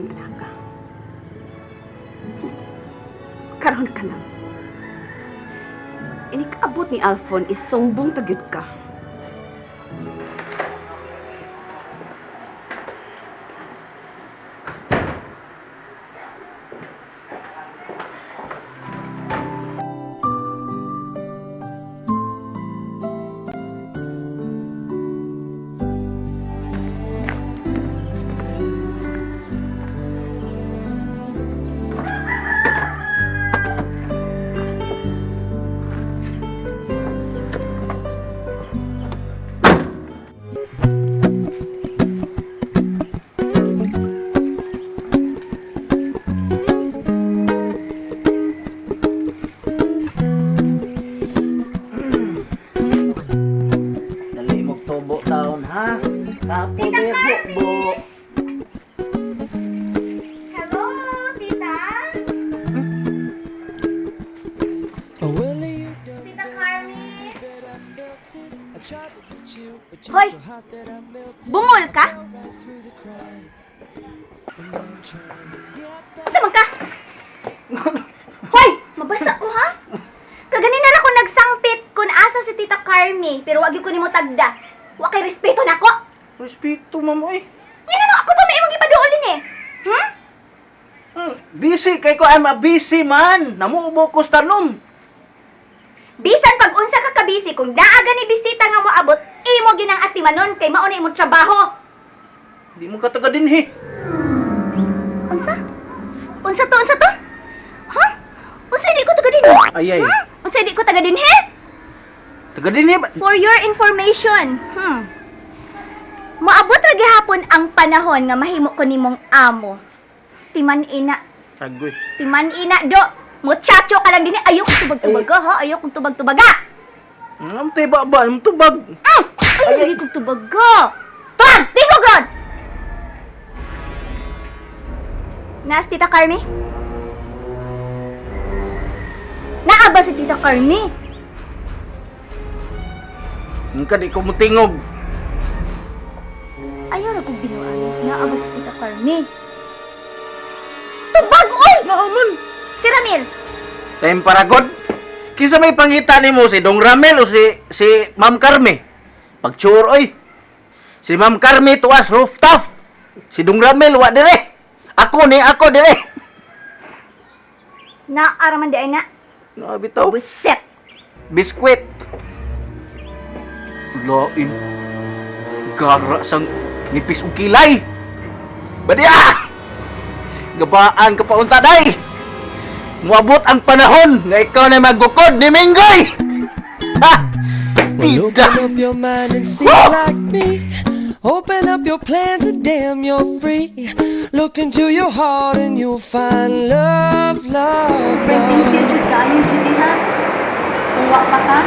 ilaga. Karon ka lang. Inikaabot ni Alphon isumbong tagyud ka. Nalimog tubo taon ha. Tapo bebo. Hello, Tita? Tita Carmi? Hoy! Bungol ka? Saan ka? Hoy! Mabasa ko ha? Kaganina na ko nagsangpit kung asa si Tita Carmi, pero wag ko nimo tagda. Wa kay respeto nako. Respeto ma'am oy. Yan ano ako pa may imong ipaduolin eh. Busy kay ko I'm a busy man. Namuubo ko sa tanom. Bisan pag unsa ka kabisi kung daaga ni bisita nga moabot, imo ginang atimanon kay mao na imong trabaho. Di mo kataga dinhi. Unsa? Unsa to? Unsa to? Ha? Unsa di ko taga dinhi? Ayay. Unsa di ko taga dinhi? Taga dinhi ba? For your information, moabot ra gihapon ang panahon nga mahimo ko nimong amo. Timan ina, Agoy. do. Muchacho ka lang dinhi. Ayaw kong tubag-tubaga ha. Ayaw kong tubag-tubaga. Ang tiba ba? Ang tubag. Ayaw kong tubaga. Tubag! Tibugod! Naas, Tita Carmi? Naaba si Tita Carmi. Ang di ko mutingog. Ayaw na kong binuan. Naaba si Tita Carmi. Tubag! Uy! Naaman. Si Ramil. Time para god. Kisa may pangita ni mo si Dong Ramel o si Ma'am Carmi. Pagtsur oy. Si Ma'am Carmi tuas rooftop. Si Dong Ramel wa dire. Ako dire. Naaraman di ay na. Nabitaw. Buset. Biskwit. Lain. Gara sang nipis ug kilay. Badya! Gabaan ka pa unta day. Muabot ang panahon nga ikaw na magukod ni Minggoy. Ha! Well, Tita! open up your mind and see like me. Open up your plans and damn, you're free. Look into your heart and you'll find love, love, Thank you, love. Jud kayo, Judy ha. Kung wa pa ka,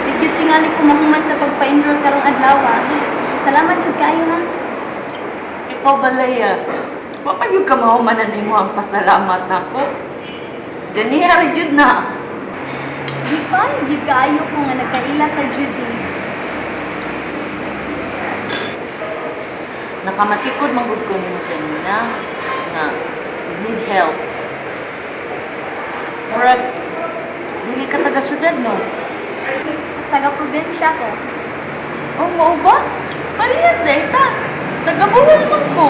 tigyo tingali ko mahuman sa pagpa-enroll karong adlaw ha. Salamat, Jud kayo ha. Ikaw balaya. Papayog ka mahumanan nimo ang pasalamat nako. Ganihari jud na. Di pa, di kayo ko nga nagkaila ka, Judy. Nakamatikod manggod ko nimo kanina nga need help. Murag dili ka taga syudad no. Taga-probinsya ko. Oh, mao ba? Parehas na ita. Taga Bohol man ko.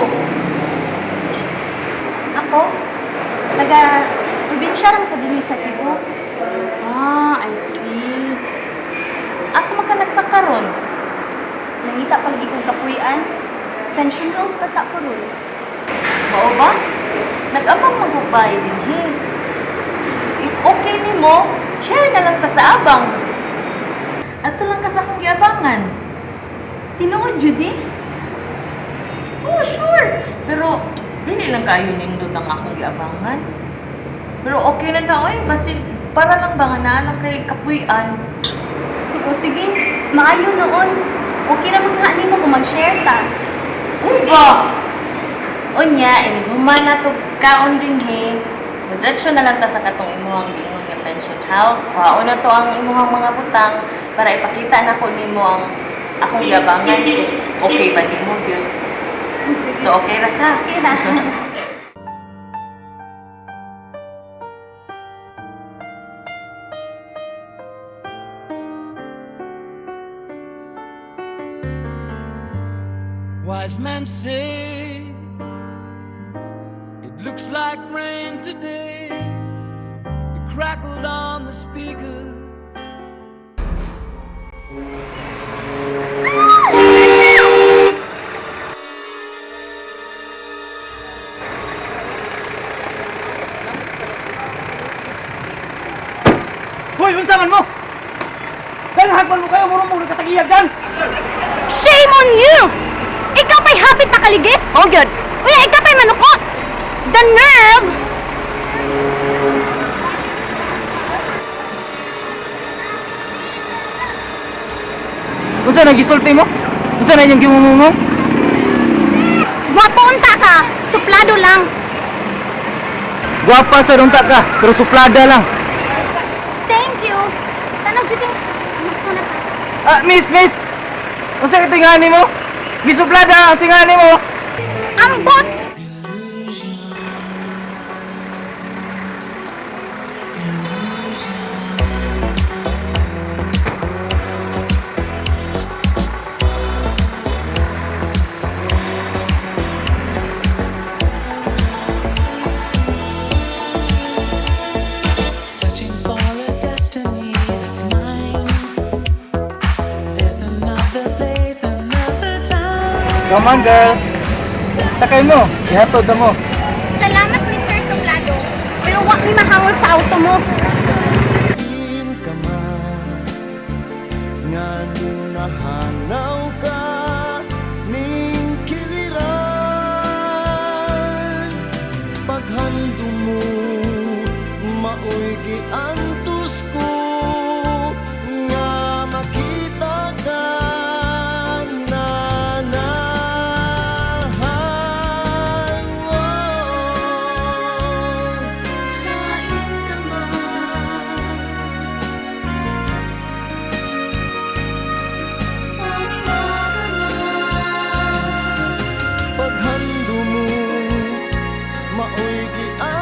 Ako, taga-probinsya lang ko din sa Cebu. Ah, I see. Asa man ka nagsakaron? Nangita palagi kong kapuyan. Pension house pa sa Kurul. Mao ba? Nag-amang magubay din he. If okay nimo, share na lang pa sa abang. Ato lang ka sa akong giabangan. Tinuod, Judy? Oh, sure. Pero dili lang kayo nindot ang akong giabangan. Pero okay na na oy, basi para lang ba nga naalang kay kapuy-an. O sige, maayo noon. Okay na maghaan mo kung mag-share ta. Uba! Unya, iniguman na to kaon din he. Mudretso na lang ta sa katong imuhang giingon nga pension house. Kuhaon na to ang imuhang mga butang para ipakita na ko nimo ang akong yabangan. Okay ba nimo gyud? Sige. So okay ra ka? Okay na. wise men say. It looks like rain today. It crackled on the speakers. Hoy, unsa man mo? Dalhagman mo kayo, murong mo nakatagiyag dyan! Shame on you! Ikaw pa'y hapit na kaligis? Oh, good. Uy, ikaw pa'y manukot! The nerve! Unsa nang gisulti mo? Unsa na inyong gimumungong? Wapo unta ka! Suplado lang! Guwapa sa runta ka, pero suplada lang. Thank you! Tanong dito. Ano na ka? Ah, miss! Unsa ka tingani mo? Miss suplada, ang singani mo! Ambot! Searching for a destiny that's mine. There's another place, another time. Come on, girls! Sakay mo, ihatod na mo. Salamat, Mr. Suplado. Pero wag mi mahangol sa auto mo. Din ka man, nga nahanaw ka, ning kiliran. Paghando mo, maoy giantos ko, nga makita ka na nahan. Paghando mo, maoy giantos